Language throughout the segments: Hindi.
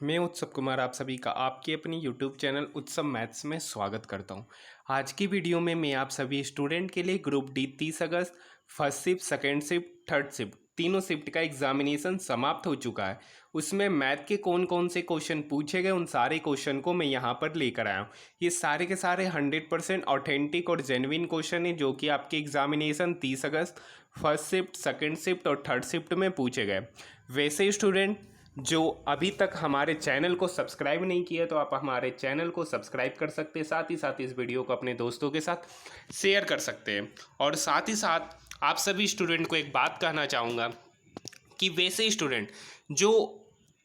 मैं उत्सव कुमार आप सभी का आपके अपनी यूट्यूब चैनल उत्सव मैथ्स में स्वागत करता हूं। आज की वीडियो में मैं आप सभी स्टूडेंट के लिए ग्रुप डी 30 अगस्त first shift, second shift, third shift तीनों शिफ्ट का एग्जामिनेशन समाप्त हो चुका है। उसमें मैथ के कौन कौन से क्वेश्चन पूछे गए उन सारे क्वेश्चन को मैं यहाँ पर लेकर आया हूँ। ये सारे के सारे 100% ऑथेंटिक और जेन्युइन क्वेश्चन है जो कि आपके एग्जामिनेशन 30 अगस्त फर्स्ट शिफ्ट, सेकेंड शिफ्ट और थर्ड शिफ्ट में पूछे गए। वैसे स्टूडेंट जो अभी तक हमारे चैनल को सब्सक्राइब नहीं किया तो आप हमारे चैनल को सब्सक्राइब कर सकते हैं, साथ ही साथ इस वीडियो को अपने दोस्तों के साथ शेयर कर सकते हैं। और साथ ही साथ आप सभी स्टूडेंट को एक बात कहना चाहूँगा कि वैसे स्टूडेंट जो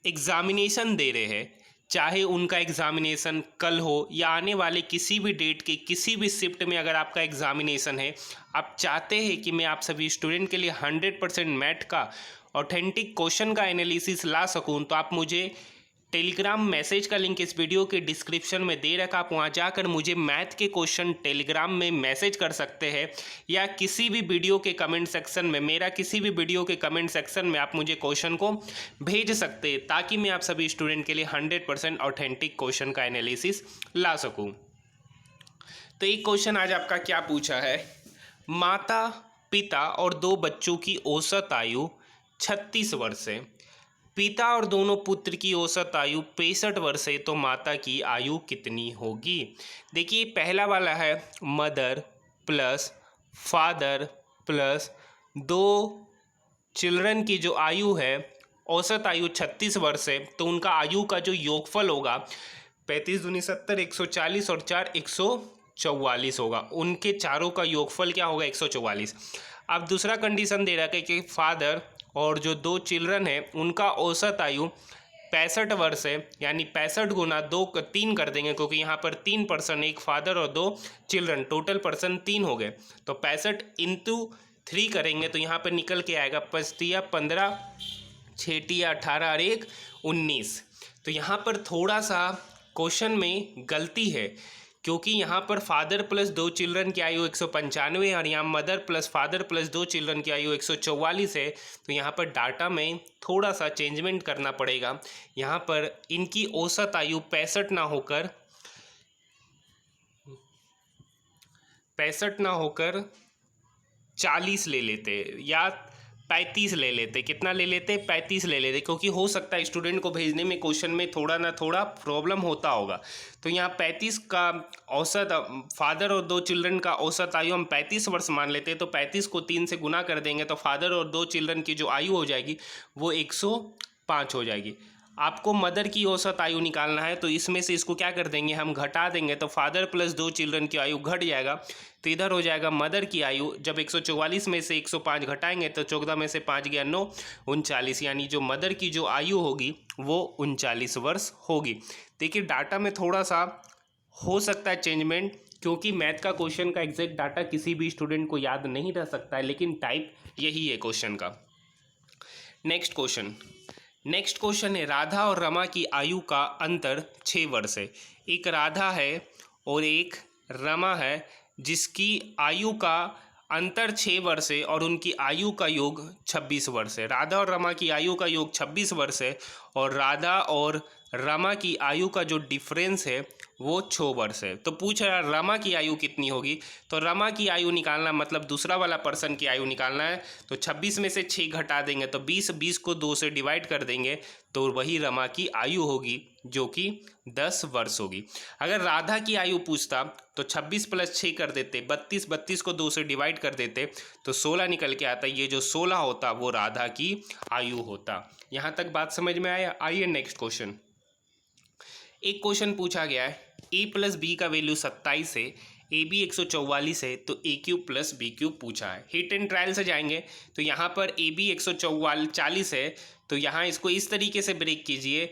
एग्ज़ामिनेशन दे रहे हैं, चाहे उनका एग्ज़ामिनेशन कल हो या आने वाले किसी भी डेट के किसी भी शिफ्ट में अगर आपका एग्ज़ामिनेशन है, आप चाहते हैं कि मैं आप सभी स्टूडेंट के लिए 100% मैथ का ऑथेंटिक क्वेश्चन का एनालिसिस ला सकूं, तो आप मुझे टेलीग्राम मैसेज का लिंक इस वीडियो के डिस्क्रिप्शन में दे रखा। आप वहाँ जाकर मुझे मैथ के क्वेश्चन टेलीग्राम में मैसेज कर सकते हैं या किसी भी वीडियो के कमेंट सेक्शन में किसी भी वीडियो के कमेंट सेक्शन में आप मुझे क्वेश्चन को भेज सकते हैं ताकि मैं आप सभी स्टूडेंट के लिए 100% ऑथेंटिक क्वेश्चन का एनालिसिस ला सकूँ। तो एक क्वेश्चन आज आपका क्या पूछा है, माता पिता और दो बच्चों की औसत आयु 36 वर्ष है। पिता और दोनों पुत्र की औसत आयु 65 वर्ष है, तो माता की आयु कितनी होगी। देखिए पहला वाला है मदर प्लस फादर प्लस दो चिल्ड्रन की जो आयु है, औसत आयु 36 वर्ष है, तो उनका आयु का जो योगफल होगा 35 दूनी 70, 140 और 4 144 होगा। उनके चारों का योगफल क्या होगा 144। अब दूसरा कंडीशन दे रहा है कि फादर और जो दो चिल्ड्रन है उनका औसत आयु 65 वर्ष है, यानी 65 गुना 3 कर देंगे क्योंकि यहाँ पर 3 पर्सन, एक फादर और 2 चिल्ड्रन, टोटल पर्सन 3 हो गए। तो 65 इंटू 3 करेंगे तो यहाँ पर निकल के आएगा 5 15, 6 18 और 1 19। तो यहाँ पर थोड़ा सा क्वेश्चन में गलती है क्योंकि यहाँ पर फादर प्लस दो चिल्ड्रन की आयु 195 और यहाँ मदर प्लस फादर प्लस दो चिल्ड्रन की आयु 144 है। तो यहाँ पर डाटा में थोड़ा सा चेंजमेंट करना पड़ेगा। यहाँ पर इनकी औसत आयु 65 ना होकर 40 ले लेते या 35 ले लेते। कितना ले लेते? 35 ले लेते, क्योंकि हो सकता है स्टूडेंट को भेजने में क्वेश्चन में थोड़ा ना थोड़ा प्रॉब्लम होता होगा। तो यहाँ 35 का औसत, फादर और दो चिल्ड्रन का औसत आयु हम 35 वर्ष मान लेते हैं, तो 35 को 3 से गुना कर देंगे तो फादर और दो चिल्ड्रन की जो आयु हो जाएगी वो 105 हो जाएगी। आपको मदर की औसत आयु निकालना है तो इसमें से इसको क्या कर देंगे, हम घटा देंगे, तो फादर प्लस दो चिल्ड्रन की आयु घट जाएगा, तो इधर हो जाएगा मदर की आयु। जब 144 में से 105 घटाएंगे तो 14 में से 5 गया 9, 39, यानी जो मदर की जो आयु होगी वो 39 वर्ष होगी। देखिए डाटा में थोड़ा सा हो सकता है चेंजमेंट, क्योंकि मैथ का क्वेश्चन का एग्जैक्ट डाटा किसी भी स्टूडेंट को याद नहीं रह सकता है, लेकिन टाइप यही है क्वेश्चन का। नेक्स्ट क्वेश्चन है, राधा और रमा की आयु का अंतर 6 वर्ष है। एक राधा है और एक रमा है जिसकी आयु का अंतर 6 वर्ष है और उनकी आयु का योग 26 वर्ष है। राधा और रमा की आयु का योग 26 वर्ष है और राधा और रमा की आयु का जो डिफरेंस है वो 6 वर्ष है। तो पूछ रहा है रमा की आयु कितनी होगी, तो रमा की आयु निकालना मतलब दूसरा वाला पर्सन की आयु निकालना है, तो 26 में से 6 घटा देंगे तो 20 को 2 से डिवाइड कर देंगे तो वही रमा की आयु होगी जो कि 10 वर्ष होगी। अगर राधा की आयु पूछता तो 26 प्लस 6 कर देते 32 को 2 से डिवाइड कर देते तो 16 निकल के आता। ये जो 16 होता वो राधा की आयु होता। यहाँ तक बात समझ में आया। आइए नेक्स्ट क्वेश्चन। एक क्वेश्चन पूछा गया है, a प्लस बी का वैल्यू 27 है, ए बी 144 है, तो ए क्यूब प्लस बी क्यूब पूछा है। हिट एंड ट्रायल से जाएंगे तो यहाँ पर ए बी 144 है, तो यहाँ इसको इस तरीके से ब्रेक कीजिए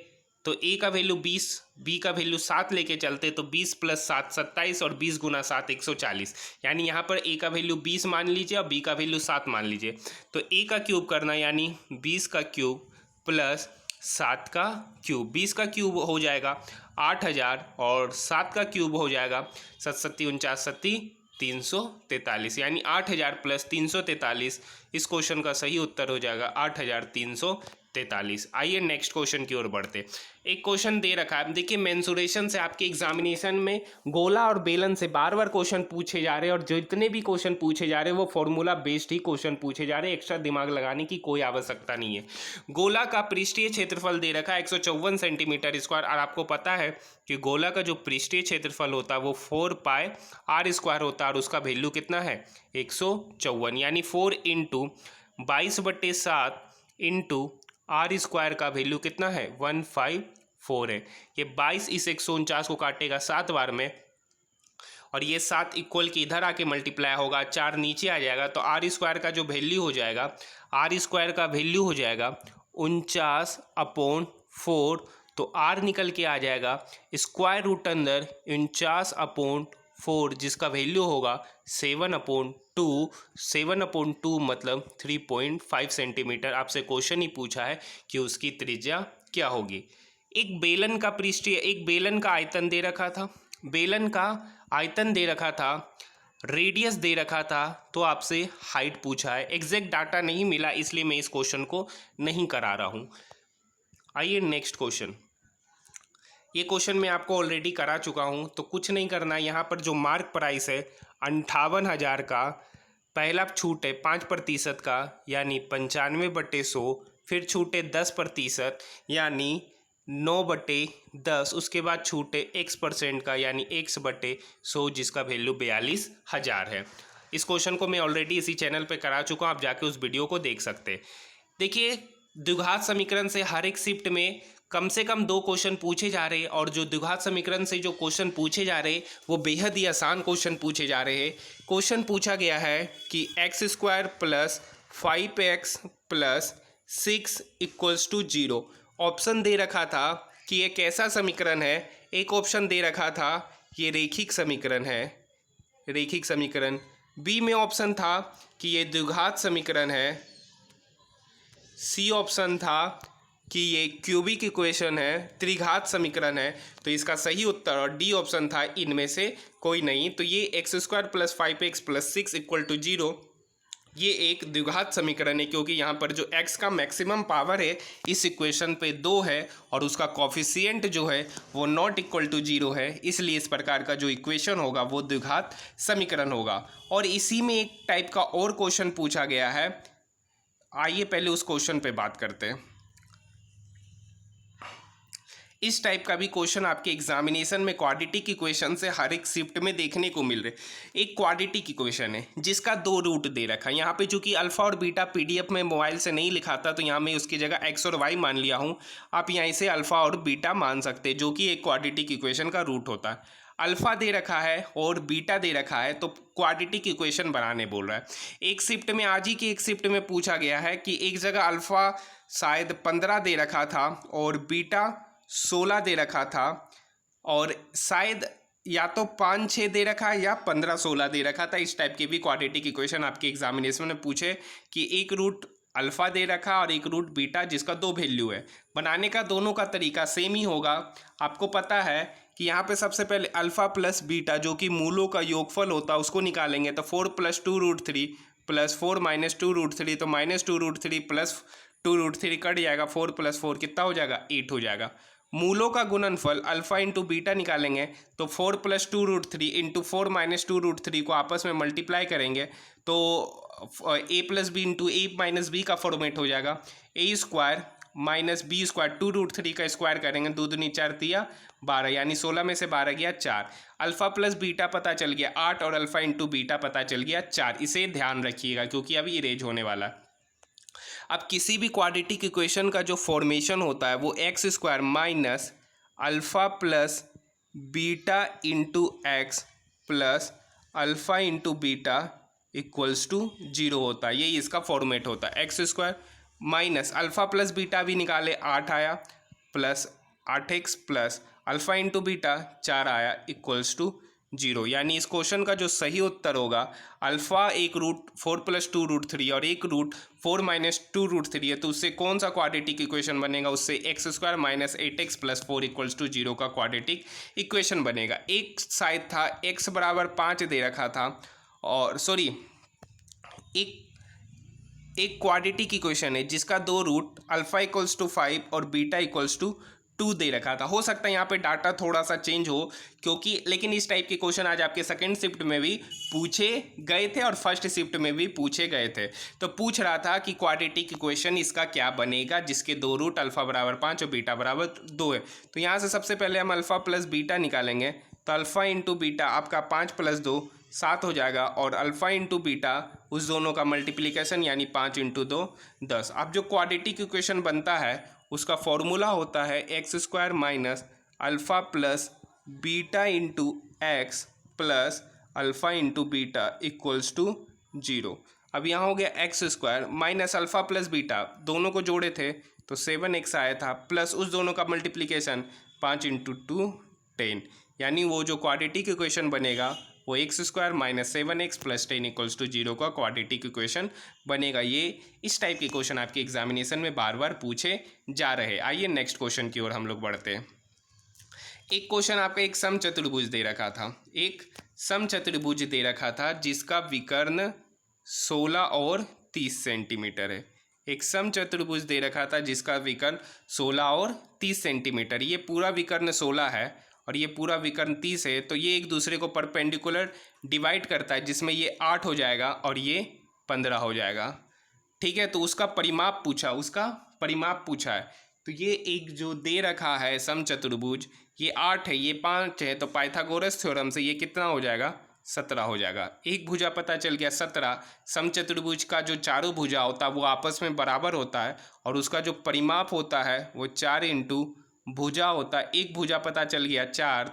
तो a का वैल्यू 20, b का वैल्यू 7 लेके चलते तो 20 प्लस 7 27 और 20 गुना 7 140, यानी यहाँ पर a का वैल्यू 20 मान लीजिए और b का वैल्यू 7 मान लीजिए। तो a का क्यूब करना यानी 20 का क्यूब प्लस 7 का क्यूब, 20 का क्यूब हो जाएगा 8000 और 7 का क्यूब हो जाएगा 7 सत्ती 49 343, यानी 8000 प्लस 343। इस क्वेश्चन का सही उत्तर हो जाएगा 8343। 43। आइए नेक्स्ट क्वेश्चन की ओर बढ़ते। एक क्वेश्चन दे रखा है, देखिए मेंसुरेशन से आपके एग्जामिनेशन में गोला और बेलन से बार बार क्वेश्चन पूछे जा रहे हैं, और जितने भी क्वेश्चन पूछे जा रहे हैं वो फॉर्मूला बेस्ड ही क्वेश्चन पूछे जा रहे हैं, एक्स्ट्रा दिमाग लगाने की कोई आवश्यकता नहीं है। गोला का पृष्ठीय क्षेत्रफल दे रखा है 154 सेंटीमीटर स्क्वायर, और आपको पता है कि गोला का जो पृष्ठीय क्षेत्रफल होता है वो 4 पाई आर स्क्वायर होता है, और उसका वैल्यू कितना है 154, यानी 4 इंटू 22/7 इंटू आर स्क्वायर का वैल्यू कितना है 154 है। ये 22 इस 149 को काटेगा 7 बार में, और ये 7 इक्वल के इधर आके मल्टीप्लाई होगा, 4 नीचे आ जाएगा, तो आर स्क्वायर का जो वैल्यू हो जाएगा, आर स्क्वायर का वैल्यू हो जाएगा 49/4। तो आर निकल के आ जाएगा स्क्वायर रूट अंदर 49/4, जिसका वैल्यू होगा 7/2। 7/2 मतलब 3.5 सेंटीमीटर। आपसे क्वेश्चन ही पूछा है कि उसकी त्रिज्या क्या होगी। एक बेलन का पृष्ठीय, एक बेलन का आयतन दे रखा था, बेलन का आयतन दे रखा था, रेडियस दे रखा था, तो आपसे हाइट पूछा है। एग्जैक्ट डाटा नहीं मिला, इसलिए मैं इस क्वेश्चन को नहीं करा रहा हूँ। आइए नेक्स्ट क्वेश्चन। ये क्वेश्चन मैं आपको ऑलरेडी करा चुका हूँ, तो कुछ नहीं करना। यहाँ पर जो मार्क प्राइस है 58,000 का, पहला छूट है 5% का यानी 95/100, फिर छूटे 10% यानी 9/10, उसके बाद छूटे x% का यानी x/100, जिसका वैल्यू 42,000 है। इस क्वेश्चन को मैं ऑलरेडी इसी चैनल पे करा चुका हूँ, आप जाके उस वीडियो को देख सकते हैं। देखिए द्विघात समीकरण से हर एक शिफ्ट में कम से कम 2 क्वेश्चन पूछे जा रहे हैं, और जो द्विघात समीकरण से जो क्वेश्चन पूछे जा रहे हैं वो बेहद ही आसान क्वेश्चन पूछे जा रहे हैं। क्वेश्चन पूछा गया है कि x² + 5x + 6 = 0। ऑप्शन दे रखा था कि ये कैसा समीकरण है। एक ऑप्शन दे रखा था ये रेखिक समीकरण है, रेखिक समीकरण। बी में ऑप्शन था कि ये द्विघात समीकरण है। सी ऑप्शन था कि ये क्यूबिक इक्वेशन है, त्रिघात समीकरण है। तो इसका सही उत्तर, और डी ऑप्शन था इनमें से कोई नहीं। तो ये x² + 5x + 6 = 0 ये एक द्विघात समीकरण है, क्योंकि यहाँ पर जो x का मैक्सिमम पावर है इस इक्वेशन पे 2 है, और उसका कॉफिशिएंट जो है वो नॉट इक्वल टू 0 है, इसलिए इस प्रकार का जो इक्वेशन होगा वो द्विघात समीकरण होगा। और इसी में एक टाइप का और क्वेश्चन पूछा गया है। आइए पहले उस क्वेश्चन पे बात करते हैं। इस टाइप का भी क्वेश्चन आपके एग्जामिनेशन में क्वाड्रेटिक इक्वेशन से हर एक शिफ्ट में देखने को मिल रहे। एक क्वाड्रेटिक इक्वेशन है जिसका 2 रूट दे रखा है। यहाँ पे चूंकि अल्फा और बीटा पीडीएफ में मोबाइल से नहीं लिखा था, तो यहाँ मैं उसकी जगह एक्स और वाई मान लिया हूँ। आप यहाँ से अल्फा और बीटा मान सकते हैं, जो कि एक क्वाड्रेटिक इक्वेशन का रूट होता है। अल्फा दे रखा है और बीटा दे रखा है, तो क्वाड्रेटिक इक्वेशन बनाने बोल रहा है। एक शिफ्ट में, आज ही की एक शिफ्ट में पूछा गया है कि एक जगह अल्फा शायद 15 दे रखा था और बीटा 16 दे रखा था, और शायद या तो 5-6 दे रखा है या 15-16 दे रखा था। इस टाइप के भी क्वाड्रेटिक इक्वेशन आपके एग्जामिनेशन में पूछे कि एक रूट अल्फा दे रखा और एक रूट बीटा जिसका 2 वैल्यू है। बनाने का दोनों का तरीका सेम ही होगा। आपको पता है कि यहाँ पे सबसे पहले अल्फा प्लस बीटा जो कि मूलों का योगफल होता है उसको निकालेंगे, तो 4 + 2√3 + 4 - 2√3, तो -2√3 + 2√3 कट जाएगा, 4 + 4 कितना हो जाएगा 8 हो जाएगा। मूलों का गुणनफल अल्फा इंटू बीटा निकालेंगे, तो 4 + 2√3 इंटू 4 - 2√3 को आपस में मल्टीप्लाई करेंगे, तो a + b into a - b का फॉर्मेट हो जाएगा। a² - b², 2√3 का स्क्वायर करेंगे, 2 दूनी 4 तिया 12, यानी 16 में से 12 गया 4। अल्फा प्लस बीटा पता चल गया 8, और अल्फा इंटू बीटा पता चल गया 4। इसे ध्यान रखिएगा क्योंकि अभी इरेज होने वाला है। अब किसी भी क्वाड्रेटिक इक्वेशन का जो फॉर्मेशन होता है वो x² - alpha plus beta into x plus alpha into beta = 0 होता है। यही इसका फॉर्मेट होता है। x² - अल्फा प्लस बीटा भी निकाले 8 आया, plus 8x plus alpha into beta 4 आया = 0। यानी इस क्वेश्चन का जो सही उत्तर होगा, अल्फा एक रूट 4 + 2√3 और एक रूट 4 - 2√3 है, तो उससे कौन सा क्वाड्रेटिक इक्वेशन बनेगा? उससे x² - 8x + 4 = 0 का क्वाड्रेटिक इक्वेशन बनेगा। एक शायद था x = 5 दे रखा था, और सॉरी एक एक क्वाड्रेटिक की क्वेश्चन है जिसका दो रूट अल्फा इक्वल्स टू 5 और बीटा इक्वल्स टू 2 दे रखा था। हो सकता है यहाँ पे डाटा थोड़ा सा चेंज हो, क्योंकि लेकिन इस टाइप के क्वेश्चन आज आपके सेकंड शिफ्ट में भी पूछे गए थे और फर्स्ट शिफ्ट में भी पूछे गए थे। तो पूछ रहा था कि क्वाड्रेटिक इक्वेशन इसका क्या बनेगा जिसके दो रूट अल्फा बराबर 5 और बीटा बराबर 2 है। तो यहाँ से सबसे पहले हम अल्फा प्लस बीटा निकालेंगे। तो अल्फा इंटू बीटा आपका 5 + 2 7 हो जाएगा, और अल्फा इंटू बीटा उस दोनों का मल्टीप्लिकेशन यानी 5 × 2 10। अब जो क्वाड्रेटिक इक्वेशन बनता है उसका फॉर्मूला होता है x² minus alpha plus beta into x plus alpha into beta equals to 0। अब यहाँ हो गया x² minus alpha plus beta, दोनों को जोड़े थे तो 7x आया था, प्लस उस दोनों का मल्टीप्लिकेशन 5 × 2 10, यानी वो जो क्वाड्रेटिक इक्वेशन बनेगा वो x² minus 7x plus 10 equals to 0 का क्वाड्रेटिक इक्वेशन बनेगा। ये इस टाइप के क्वेश्चन आपके एग्जामिनेशन में बार बार पूछे जा रहे। आइए नेक्स्ट क्वेश्चन की ओर हम लोग बढ़ते हैं। एक क्वेश्चन आपका एक समचतुर्भुज दे रखा था, एक समचतुर्भुज दे रखा था जिसका विकर्ण 16 और 30 सेंटीमीटर है। एक समचतुर्भुज दे रखा था जिसका विकर्ण 16 और 30 सेंटीमीटर। ये पूरा विकर्ण 16 है और ये पूरा विकर्ण 30 है, तो ये एक दूसरे को परपेंडिकुलर डिवाइड करता है, जिसमें ये 8 हो जाएगा और ये 15 हो जाएगा। ठीक है, तो उसका परिमाप पूछा है। तो ये एक जो दे रखा है समचतुर्भुज, ये 8 है, ये 5 है, तो पाइथागोरस थ्योरम से ये कितना हो जाएगा? 17 हो जाएगा। एक भुजा पता चल गया 17। समचतुर्भुज का जो चारों भुजा होता है वो आपस में बराबर होता है और उसका जो परिमाप होता है वो 4 इंटू भुजा होता है। एक भुजा पता चल गया 4,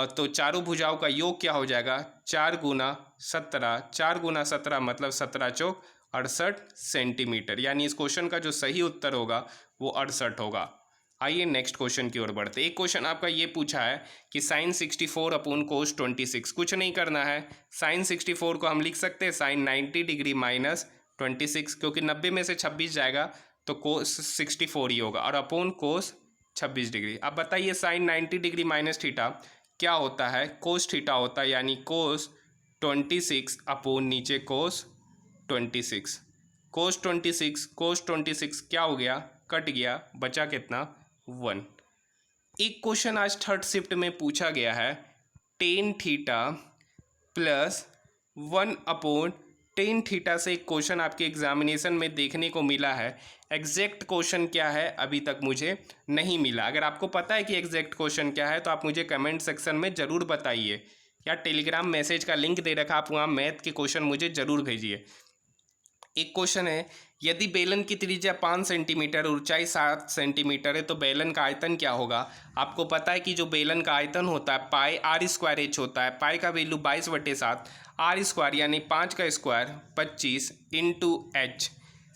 तो चारों भुजाओं का योग क्या हो जाएगा? 4 × 17, 4 × 17 मतलब 17 चौक 68 सेंटीमीटर, यानी इस क्वेश्चन का जो सही उत्तर होगा वो 68 होगा। आइए नेक्स्ट क्वेश्चन की ओर बढ़ते। एक क्वेश्चन आपका ये पूछा है कि sin 64 अपॉन cos 26। कुछ नहीं करना है, sin 64 को हम लिख सकते हैं sin 90 डिग्री माइनस 26, क्योंकि 90 में से 26 जाएगा तो cos 64 ही होगा, और अपॉन cos 26 डिग्री। अब बताइए sin 90 डिग्री माइनस थीटा क्या होता है? cos थीटा होता है, यानी cos 26 अपॉन नीचे cos 26। cos 26 क्या हो गया? कट गया, बचा कितना? 1। एक क्वेश्चन आज थर्ड शिफ्ट में पूछा गया है tan theta plus 1 upon tan theta से एक क्वेश्चन आपके एग्जामिनेशन में देखने को मिला है। एग्जैक्ट क्वेश्चन क्या है अभी तक मुझे नहीं मिला। अगर आपको पता है कि एग्जैक्ट क्वेश्चन क्या है तो आप मुझे कमेंट सेक्शन में ज़रूर बताइए, या टेलीग्राम मैसेज का लिंक दे रखा, आप वहाँ मैथ के क्वेश्चन मुझे ज़रूर भेजिए। एक क्वेश्चन है, यदि बेलन की त्रिज्या 5 सेंटीमीटर और ऊंचाई 7 सेंटीमीटर है तो बेलन का आयतन क्या होगा? आपको पता है कि जो बेलन का आयतन होता है पाई r² होता है। पाई का वैल्यू 22/7, r² यानी 5 का स्क्वायर 25 इंटू h।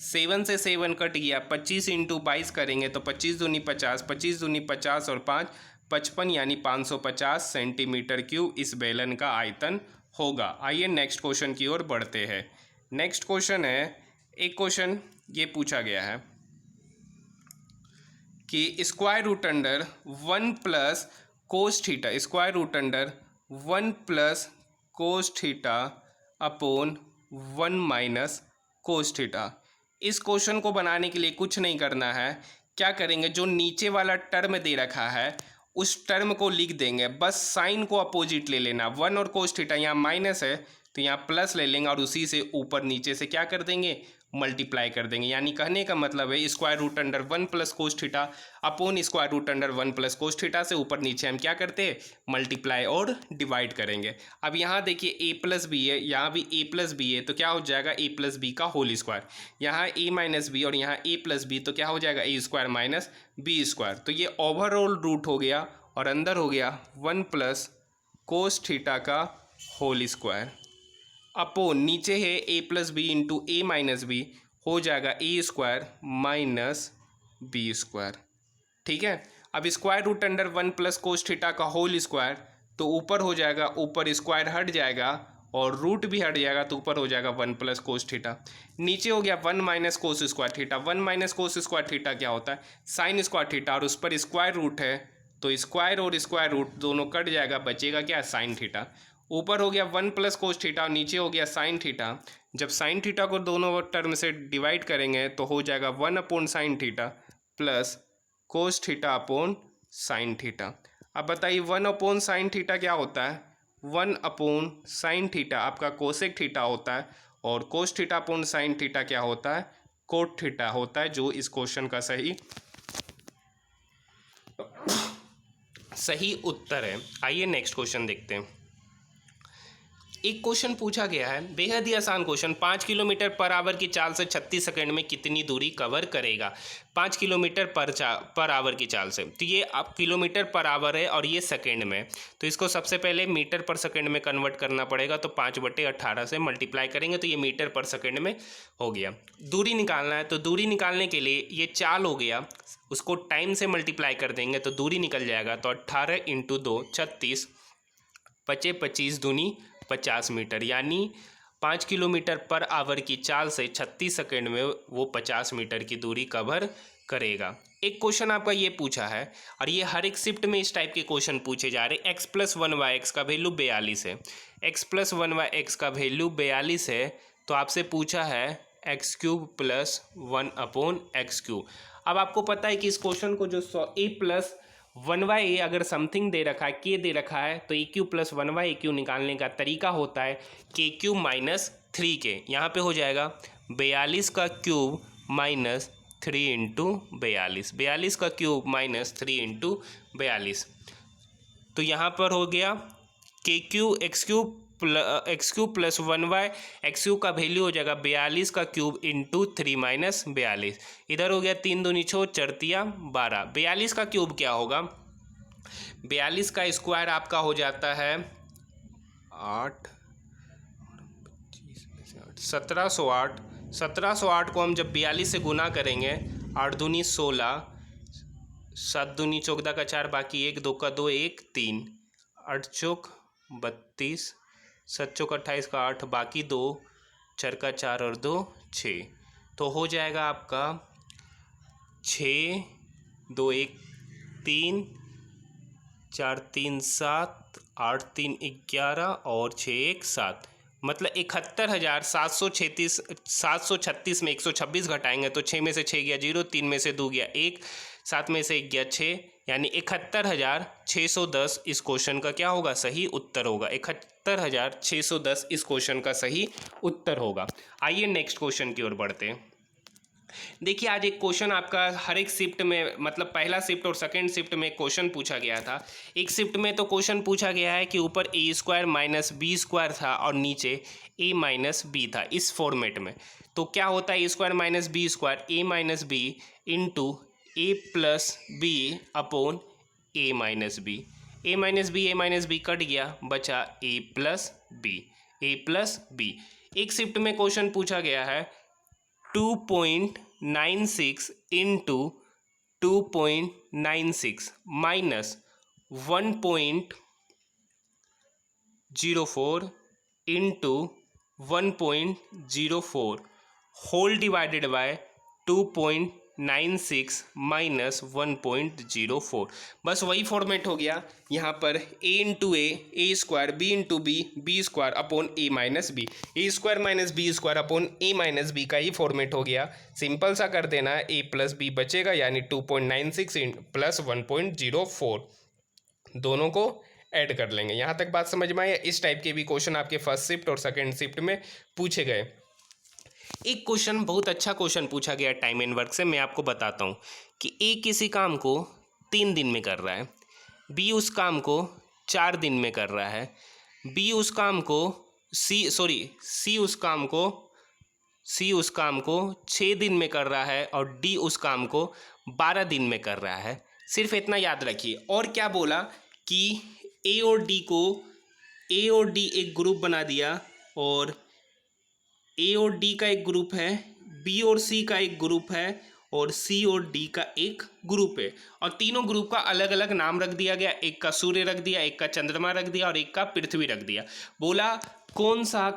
7 से 7 कट गया, 25 इंटू 22 करेंगे तो 25 दूनी 50, 25 दूनी 50 और 5 55, यानी 550 सेंटीमीटर क्यूब इस बेलन का आयतन होगा। आइए नेक्स्ट क्वेश्चन की ओर बढ़ते हैं। नेक्स्ट क्वेश्चन है, एक क्वेश्चन ये पूछा गया है कि square root under 1 plus cos theta, square root under 1 plus cos theta upon 1 minus cos theta. इस क्वेश्चन को बनाने के लिए कुछ नहीं करना है। क्या करेंगे, जो नीचे वाला टर्म दे रखा है उस टर्म को लिख देंगे, बस साइन को अपोजिट ले लेना। 1 और कोस थीटा यहाँ माइनस है तो यहाँ प्लस ले लेंगे और उसी से ऊपर नीचे से क्या कर देंगे? मल्टीप्लाई कर देंगे। यानी कहने का मतलब है square root under 1 plus cos theta upon square root under 1 plus cos theta से ऊपर नीचे हम क्या करते हैं? मल्टीप्लाई और डिवाइड करेंगे। अब यहाँ देखिए a प्लस बी है, यहाँ भी a प्लस बी है, तो क्या हो जाएगा? a प्लस बी का होल स्क्वायर। यहाँ a माइनस बी और यहाँ a प्लस बी, तो क्या हो जाएगा? a square minus b square. तो ये ओवरऑल रूट हो गया और अंदर हो गया 1 प्लस कोस थीटा का होल स्क्वायर अपॉन नीचे है a plus b into a minus b, हो जाएगा a square minus b square. ठीक है, अब square root under 1 plus cos theta का होल स्क्वायर, तो ऊपर हो जाएगा, ऊपर स्क्वायर हट जाएगा और रूट भी हट जाएगा, तो ऊपर हो जाएगा 1 प्लस कोस थीटा। नीचे हो गया 1 minus cos square theta. 1 minus cos square theta क्या होता है? साइन स्क्वायर थीटा, और उस पर स्क्वायर रूट है तो स्क्वायर और स्क्वायर रूट दोनों कट जाएगा, बचेगा क्या? Sine theta. ऊपर हो गया 1 प्लस कोस थीटा और नीचे हो गया साइन थीटा। जब साइन थीटा को दोनों टर्म से डिवाइड करेंगे तो हो जाएगा 1/sin θ plus cos theta upon sine theta. अब बताइए 1/sin θ क्या होता है? 1/sin θ आपका कोसेक थीटा होता है और कोस थीटा अपॉन साइन थीटा क्या होता है? कोट थीटा होता है, जो इस क्वेश्चन का सही उत्तर है। आइए नेक्स्ट क्वेश्चन देखते हैं। एक क्वेश्चन पूछा गया है, बेहद ही आसान क्वेश्चन। 5 किलोमीटर पर आवर की चाल से 36 सेकंड में कितनी दूरी कवर करेगा? 5 किलोमीटर पर आवर की चाल से, तो ये अब किलोमीटर पर आवर है और ये सेकंड में, तो इसको सबसे पहले मीटर पर सेकंड में कन्वर्ट करना पड़ेगा। तो 5/18 से मल्टीप्लाई करेंगे तो ये मीटर पर सेकंड में हो गया। दूरी निकालना है, तो दूरी निकालने के लिए ये चाल हो गया, उसको टाइम से मल्टीप्लाई कर देंगे तो दूरी निकल जाएगा। तो 18 × 2 36, 25 दूनी 50 मीटर, यानी 5 किलोमीटर पर आवर की चाल से 36 सेकंड में वो 50 मीटर की दूरी कवर करेगा। एक क्वेश्चन आपका ये पूछा है और ये हर एक शिफ्ट में इस टाइप के क्वेश्चन पूछे जा रहे हैं। x + 1y का वैल्यू 42 है, x + 1y का वैल्यू 42 है, तो आपसे पूछा है x³ + 1/x³। अब आपको पता है कि इस क्वेश्चन को जो a + 1y अगर समथिंग दे रखा है, k दे रखा है, तो AQ + 1y AQ निकालने का तरीका होता है KQ - 3k। यहाँ पे हो जाएगा 42 का क्यूब माइनस 3 × 42, 42 का क्यूब माइनस 3 × 42। तो यहाँ पर हो गया KQ x³ + 1y, x³ का वैल्यू हो जाएगा 42 का क्यूब × 3 - 42। इधर हो गया 3 दूनी 6, 4 तिया 12। 42 का क्यूब क्या होगा? 42 का स्क्वायर आपका हो जाता है 8, 1708। 1708 को हम जब 42 से गुना करेंगे, 8 दूनी 16, 7 दूनी 14 का 4, बाकी 1, 2 का 2, 1 3, 8 चौक 32, 7 चौक 28 का 8, बाकी 2, 4 का 4 और 2 6। तो हो जाएगा आपका 6, 2 1 3, 4 3 7, 8 3 11 और 6 1 7, मतलब 71,736 में 126 घटाएंगे तो 6 में से 6 गया 0, 3 में से 2 गया 1, 7 में से 1 गया 6, यानी 71,610 इस क्वेश्चन का क्या होगा? सही उत्तर होगा। 71,610 इस क्वेश्चन का सही उत्तर होगा। आइए नेक्स्ट क्वेश्चन की ओर बढ़ते हैं। देखिए, आज एक क्वेश्चन आपका हर एक शिफ्ट में, मतलब पहला शिफ्ट और सेकंड शिफ्ट में क्वेश्चन पूछा गया था। एक शिफ्ट में तो क्वेश्चन पूछा गया है कि ऊपर a² - b² था और नीचे a - b था, इस फॉर्मेट में। तो क्या होता है a² - b², a - b into a + b upon a - b। a - b cut गया, बचा a + b। एक शिफ्ट में क्वेश्चन पूछा गया है 2.96 into 2.96 minus 1.04 into 1.04 whole divided by 2.96 minus 1.04। बस वही फॉर्मेट हो गया। यहाँ पर a × a² b × b² upon a - b, a² - b² upon a - b का ही फॉर्मेट हो गया। सिंपल सा कर देना है, a + b बचेगा, यानी 2.96 प्लस 1.04, दोनों को ऐड कर लेंगे। यहाँ तक बात समझ में आया? इस टाइप के भी क्वेश्चन आपके फर्स्ट शिफ्ट और सेकेंड शिफ्ट में पूछे गए। एक क्वेश्चन, बहुत अच्छा क्वेश्चन पूछा गया टाइम एंड वर्क से, मैं आपको बताता हूँ कि ए किसी काम को 3 दिन में कर रहा है, बी उस काम को 4 दिन में कर रहा है, सी उस काम को 6 दिन में कर रहा है और डी उस काम को 12 दिन में कर रहा है। सिर्फ इतना याद रखिए। और क्या बोला कि ए और डी एक ग्रुप बना दिया, और ए और डी का एक ग्रुप है, बी और सी का एक ग्रुप है, और सी और डी का एक ग्रुप है, और तीनों ग्रुप का अलग अलग नाम रख दिया गया। एक का सूर्य रख दिया, एक का चंद्रमा रख दिया और एक का पृथ्वी रख दिया। बोला कौन सा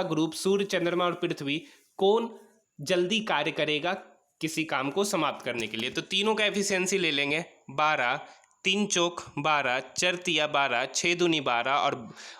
ग्रुप, सूर्य चंद्रमा और पृथ्वी, कौन जल्दी कार्य करेगा किसी काम को समाप्त करने के लिए। तो तीनों का एफिशिएंसी ले लेंगे 12, तीन चौक 12, चर तिया 12, छः दूनी 12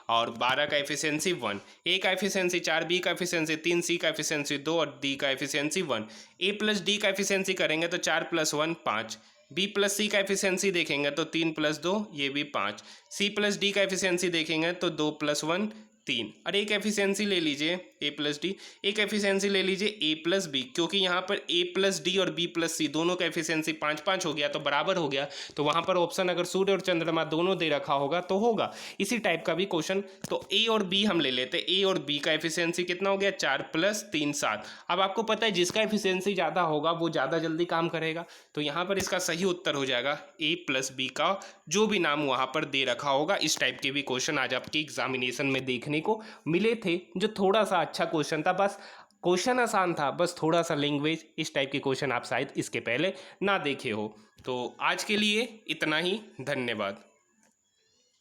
और 12 का एफिशिएंसी 1। ए का एफिशिएंसी 4, बी का एफिशिएंसी 3, सी का एफिशिएंसी 2 और डी का एफिशिएंसी 1। ए प्लस डी का एफिशिएंसी करेंगे तो 4 + 1 5। बी प्लस सी का एफिशिएंसी देखेंगे तो 3 + 2 ये भी 5। सी प्लस डी का एफिशिएंसी देखेंगे तो 2 + 1 3। और एक एफिशिएंसी ले लीजिए ए प्लस डी, एक एफिशिएंसी ले लीजिए ए प्लस बी, क्योंकि यहाँ पर ए प्लस डी और बी प्लस सी दोनों का एफिशिएंसी 5-5 हो गया तो बराबर हो गया। तो वहाँ पर ऑप्शन अगर सूर्य और चंद्रमा दोनों दे रखा होगा तो होगा। इसी टाइप का भी क्वेश्चन, तो ए और बी हम ले लेते। ए और बी का एफिशिएंसी कितना हो गया? 4 + 3 7। अब आपको पता है जिसका एफिशिएंसी ज़्यादा होगा वो ज़्यादा जल्दी काम करेगा, तो यहाँ पर इसका सही उत्तर हो जाएगा ए प्लस बी का जो भी नाम वहाँ पर दे रखा होगा। इस टाइप के भी क्वेश्चन आज आपके एग्जामिनेशन में देखने को मिले थे, जो थोड़ा सा अच्छा क्वेश्चन था। बस क्वेश्चन आसान था, बस थोड़ा सा लैंग्वेज, इस टाइप के क्वेश्चन आप शायद इसके पहले ना देखे हो। तो आज के लिए इतना ही, धन्यवाद।